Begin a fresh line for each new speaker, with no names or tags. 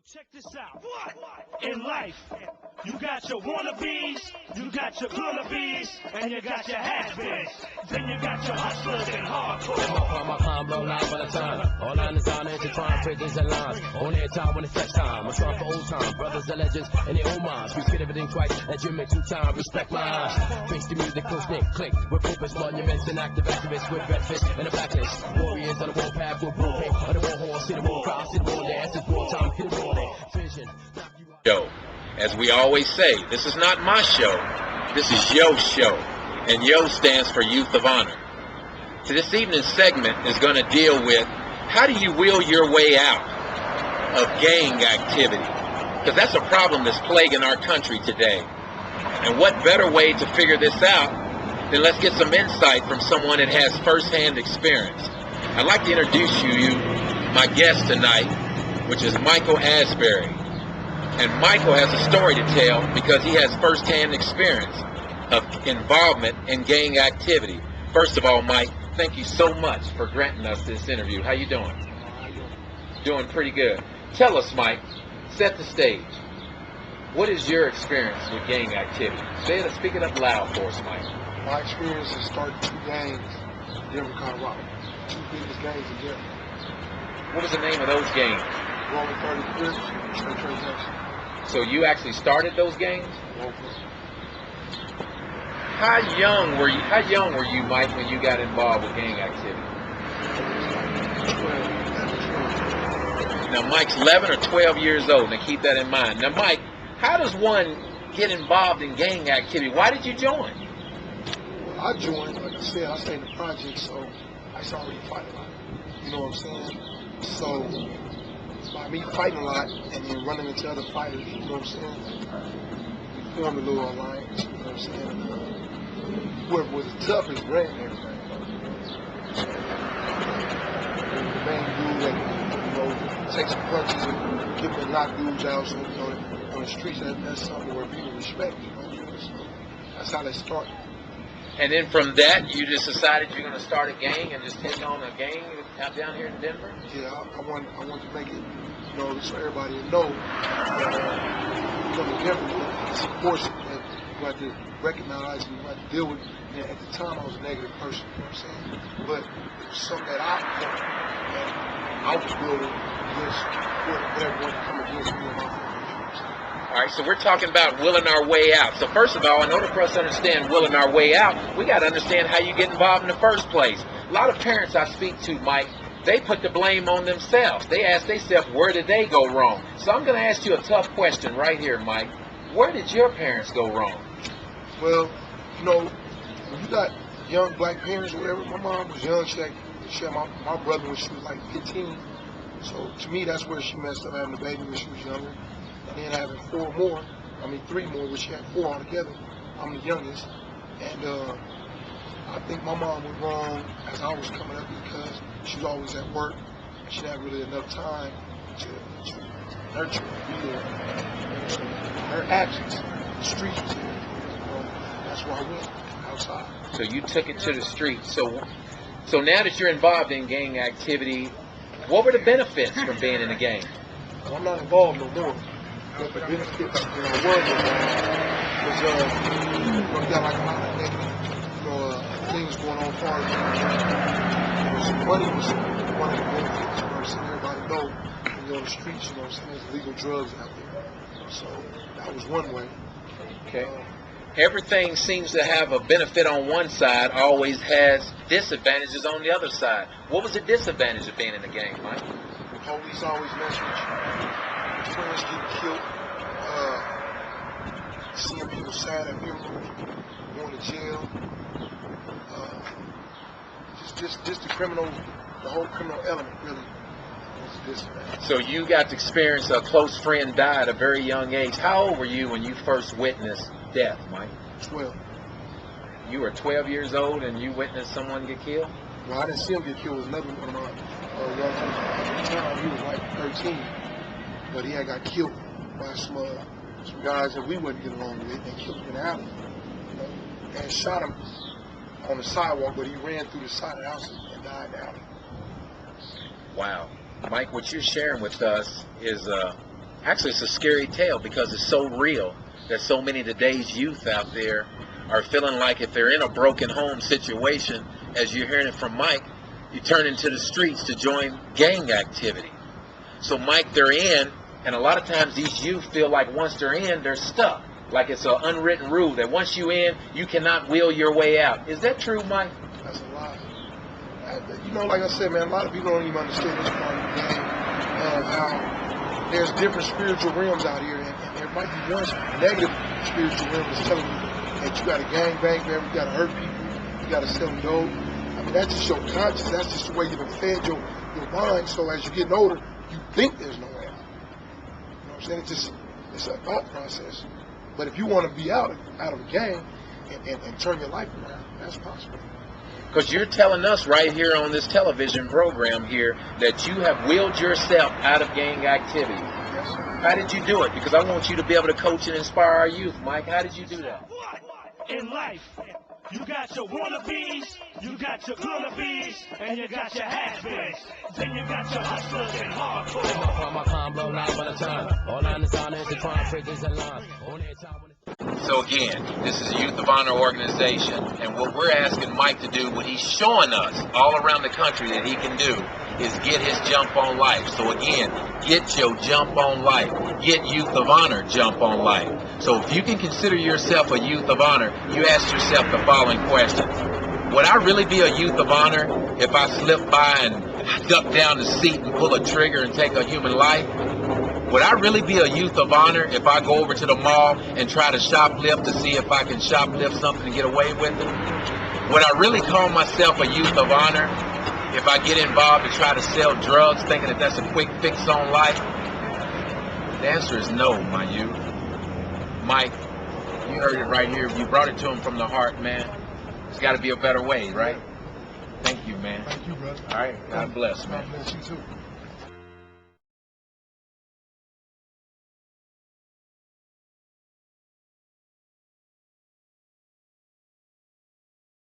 Check this out. In life, you got your wannabes, you got your gonna-bees, and you got your has-beens. Then you got your hustlers and hardcore.
My palm roll out by the time. All I understand is to try and figures and lines. Only a time when it's flex time. I'm trying for old time. Brothers and legends and their own minds. We spit everything twice and you make two time. Respect my eyes. Face the music, close knit, click. With purpose, monuments and active activists with breakfast and a blacklist. Warriors on the warpath with blueprint. On the war horse, see the war crowd, see the war dance. It's war time, hit the war day. Vision.
Show. As we always say, this is not my show. This is Yo's show. And Yo stands for Youth of Honor. So this evening's segment is going to deal with how do you wheel your way out of gang activity? Because that's a problem that's plaguing our country today. And what better way to figure this out than let's get some insight from someone that has firsthand experience. I'd like to introduce you my guest tonight, which is Michael Asberry. And Michael has a story to tell because he has firsthand experience of involvement in gang activity. First of all, Mike, thank you so much for granting us this interview. How you doing? Doing pretty good. Tell us, Mike, set the stage. What is your experience with gang activity? Speak it up loud for us, Mike.
My experience is starting two gangs in Denver, Colorado. Two biggest gangs in Denver.
What was the name of those gangs?
Rolling 35th, Trey Junction.
So you actually started those gangs?
Local.
How young were you, Mike, when you got involved with gang activity?
12.
Now, Mike's 11 or 12 years old. Now, keep that in mind. Now, Mike, how does one get involved in gang activity? Why did you join?
Well, I joined, like I said, I stayed in the project, so I used to already fight a lot. You know what I'm saying? So, by me fighting a lot and then running into other fighters, you know what I'm saying? We formed a little alliance, you know what I'm saying? Whoever was the toughest ran everything. The main dude that, takes some punches and get and knock dudes out, so, on the streets, that's something where people respect, so that's how they start.
And then from that, you just decided you're going to start a gang and just take on a gang out down here in Denver?
Yeah, I want to make it, so everybody will know that, Denver, it's a force that you have to recognize and you have to deal with. And at the time, I was a negative person, you know what I'm saying? But it was something that I was building against whatever wanted to come against me and my family.
All right, so we're talking about willing our way out. So first of all, in order for us to understand willing our way out, we got to understand how you get involved in the first place. A lot of parents I speak to, Mike, they put the blame on themselves. They ask themselves, where did they go wrong? So I'm going to ask you a tough question right here, Mike. Where did your parents go wrong?
Well, when you got young black parents or whatever, my mom was young. She had my brother when she was like 15. So to me, that's where she messed up, having a baby when she was younger. And then having three more, which she had four altogether. I'm the youngest. And I think my mom was wrong as I was coming up because she was always at work. She didn't have really enough time to nurture and be there. So her absence, the streets was there. That's where I went, outside.
So you took it to the streets. So now that you're involved in gang activity, what were the benefits from being in a gang?
Well, I'm not involved no more. But the benefits when I was involved was we got like a lot of negative, things going on far as some money was one of the benefits. You know what I'm saying? Everybody know when you're on the streets, you know what I'm saying? There's illegal drugs out there. So that was one way.
Okay. Everything seems to have a benefit on one side, always has disadvantages on the other side. What was the disadvantage of being in the gang, Mike?
The police always mess with you. Friends get killed. Seeing people sad at funerals, going to jail. Just the whole criminal element really was a disadvantage.
So you got to experience a close friend die at a very young age. How old were you when you first witnessed death, Mike?
12.
You were 12 years old and you witnessed someone get killed?
Well, I didn't see him get killed. It was another one of my young friends. At the time, he was like 13. But he had got killed by some guys that we wouldn't get along with. They killed him in the alley. And shot him on the sidewalk, but he ran through the side of the house and died in the alley.
Wow. Mike, what you're sharing with us is Actually, it's a scary tale because it's so real that so many of today's youth out there are feeling like if they're in a broken home situation, as you're hearing it from Mike, you turn into the streets to join gang activity. So Mike, they're in, and a lot of times these youth feel like once they're in, they're stuck. Like it's an unwritten rule that once you in, you cannot will your way out. Is that true, Mike?
That's a lie. You know, like I said, man, a lot of people don't even understand this part of the game, of how there's different spiritual realms out here, and there might be one negative spiritual realm that's telling you that you got to gang bang, man, you got to hurt people, you got to sell dope. I mean, that's just your conscience. That's just the way you've been fed your mind. So as you're getting older, you think there's no way out. You know what I'm saying? It's a thought process. But if you want to be out of a gang and turn your life around, that's possible.
Because you're telling us right here on this television program here that you have willed yourself out of gang activity.
Yes.
How did you do it? Because I want you to be able to coach and inspire our youth, Mike. How did you do that?
In life, you got your wannabes, you got your gonna-bees, and you got your has-beens. Then you got your hustlers and hardcore.
So again, this is a Youth of Honor organization, and what we're asking Mike to do, what he's showing us all around the country that he can do, is get his jump on life. So again, get your jump on life. Get Youth of Honor jump on life. So if you can consider yourself a Youth of Honor, you ask yourself the following questions. Would I really be a Youth of Honor if I slip by and duck down the seat and pull a trigger and take a human life? Would I really be a Youth of Honor if I go over to the mall and try to shoplift to see if I can shoplift something and get away with it? Would I really call myself a Youth of Honor if I get involved to try to sell drugs thinking that that's a quick fix on life? The answer is no, my youth. Mike, you heard it right here. You brought it to him from the heart, man. There's got to be a better way, right? Thank you, man.
Thank you, brother.
All right. God bless, man.
God bless you, too.